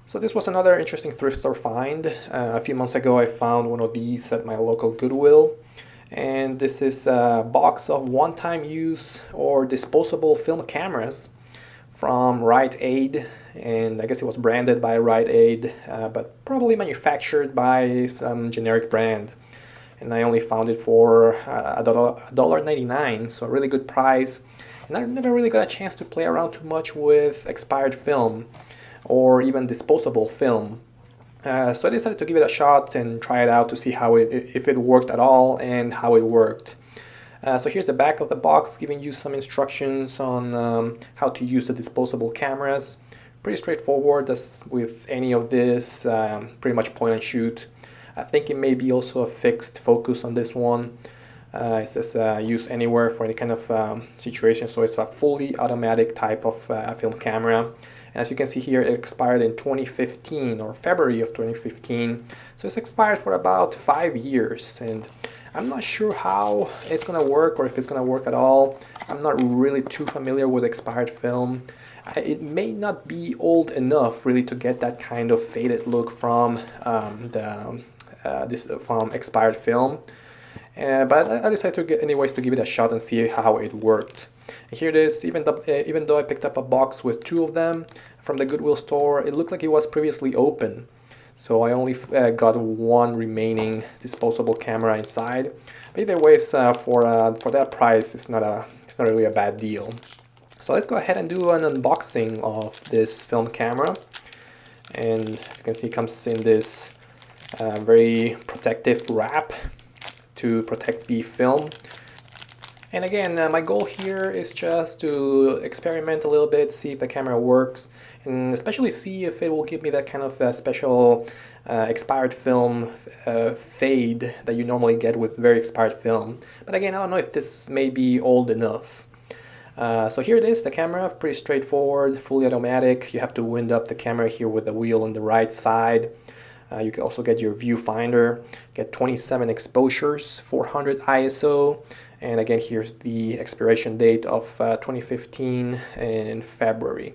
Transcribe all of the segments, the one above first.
So this was another interesting thrift store find. A few months ago I found one of these at my local Goodwill. And this is a box of one-time use or disposable film cameras from Rite Aid. And I guess it was branded by Rite Aid, but probably manufactured by some generic brand. And I only found it for $1.99, so a really good price. And I never really got a chance to play around too much with expired film or even disposable film. So I decided to give it a shot and try it out to see how if it worked at all and how it worked. So here's the back of the box, giving you some instructions on how to use the disposable cameras. Pretty straightforward, as with any of this, pretty much point and shoot. I think it may be also a fixed focus on this one. It says use anywhere for any kind of situation, so it's a fully automatic type of film camera. And as you can see here, it expired in 2015 or February of 2015, so it's expired for about 5 years, and I'm not sure how it's gonna work or if it's gonna work at all. I'm not really too familiar with expired film. It may not be old enough really to get that kind of faded look from from expired film. But I decided to anyways to give it a shot and see how it worked. And here it is. Even though I picked up a box with two of them from the Goodwill store, it looked like it was previously open. So I only got one remaining disposable camera inside. But either way, for that price, it's not really a bad deal. So let's go ahead and do an unboxing of this film camera. And as you can see, it comes in this very protective wrap to protect the film. And again, my goal here is just to experiment a little bit, see if the camera works, and especially see if it will give me that kind of special expired film fade that you normally get with very expired film. But again, I don't know if this may be old enough. So here it is, the camera, pretty straightforward, fully automatic. You have to wind up the camera here with the wheel on the right side. You can also get your viewfinder, get 27 exposures, 400 ISO, and again here's the expiration date of 2015 in February.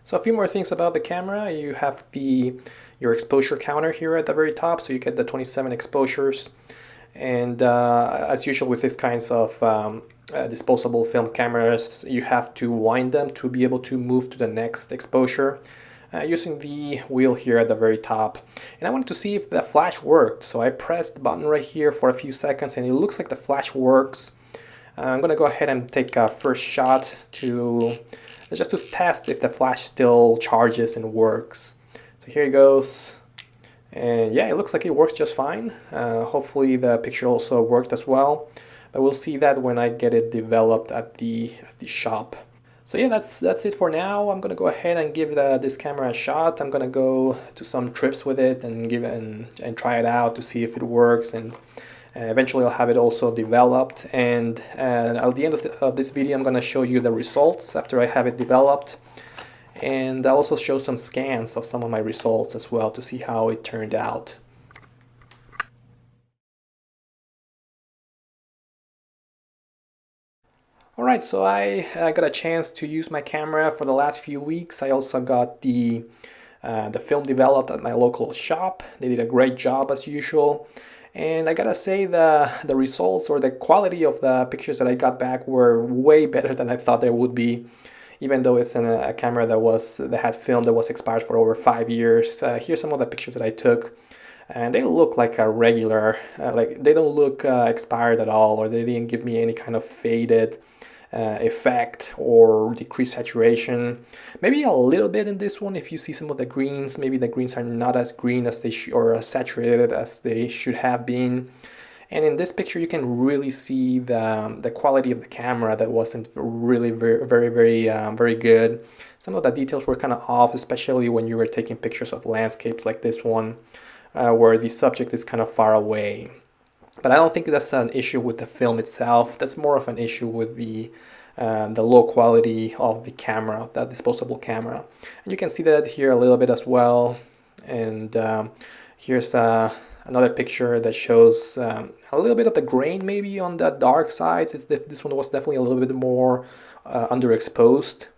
So a few more things about the camera. You have your exposure counter here at the very top, so you get the 27 exposures. And as usual with these kinds of disposable film cameras, you have to wind them to be able to move to the next exposure. Using the wheel here at the very top. And I wanted to see if the flash worked, so I pressed the button right here for a few seconds and it looks like the flash works. I'm gonna go ahead and take a first shot just to test if the flash still charges and works. So here it goes, and yeah, it looks like it works just fine. Hopefully the picture also worked as well, but we'll see that when I get it developed at the shop. So yeah, that's it for now. I'm gonna go ahead and give this camera a shot. I'm gonna go to some trips with it and and try it out to see if it works, and eventually I'll have it also developed. And at the end of this video, I'm gonna show you the results after I have it developed, and I'll also show some scans of some of my results as well to see how it turned out. Alright, so I got a chance to use my camera for the last few weeks. I also got the film developed at my local shop. They did a great job as usual. And I gotta say the results or the quality of the pictures that I got back were way better than I thought they would be. Even though it's in a camera that had film that was expired for over 5 years. Here's some of the pictures that I took. And they look like a regular, like they don't look expired at all, or they didn't give me any kind of faded effect or decreased saturation. Maybe a little bit in this one if you see some of the greens. Maybe the greens are not as green as they or as saturated as they should have been. And in this picture you can really see the quality of the camera that wasn't really very good. Some of the details were kind of off, especially when you were taking pictures of landscapes like this one, where the subject is kind of far away. But I don't think that's an issue with the film itself. That's more of an issue with the low quality of the camera, that disposable camera. And you can see that here a little bit as well. And here's another picture that shows a little bit of the grain maybe on the dark sides. This one was definitely a little bit more underexposed.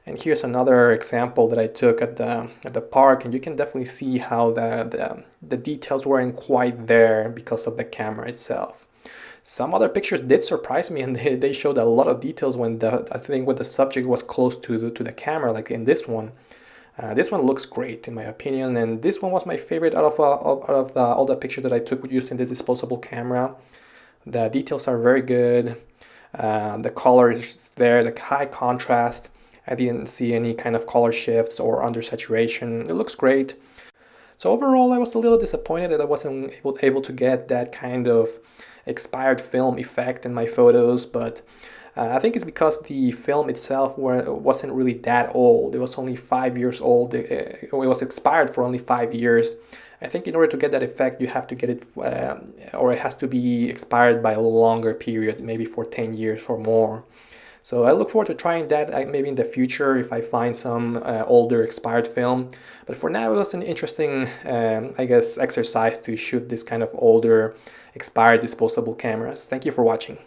And here's another example that I took at the park, and you can definitely see how the details weren't quite there because of the camera itself. Some other pictures did surprise me, and they showed a lot of details when I think when the subject was close to the camera, like in this one. This one looks great in my opinion, and this one was my favorite out of all the pictures that I took using this disposable camera. The details are very good. The color is there, the high contrast. I didn't see any kind of color shifts or under saturation. It looks great. So overall, I was a little disappointed that I wasn't able to get that kind of expired film effect in my photos, but I think it's because the film itself wasn't really that old. It was only 5 years old. It was expired for only 5 years. I think in order to get that effect, you have to get it, or it has to be expired by a longer period, maybe for 10 years or more. So I look forward to trying that maybe in the future if I find some older expired film. But for now, it was an interesting, I guess, exercise to shoot this kind of older expired disposable cameras. Thank you for watching.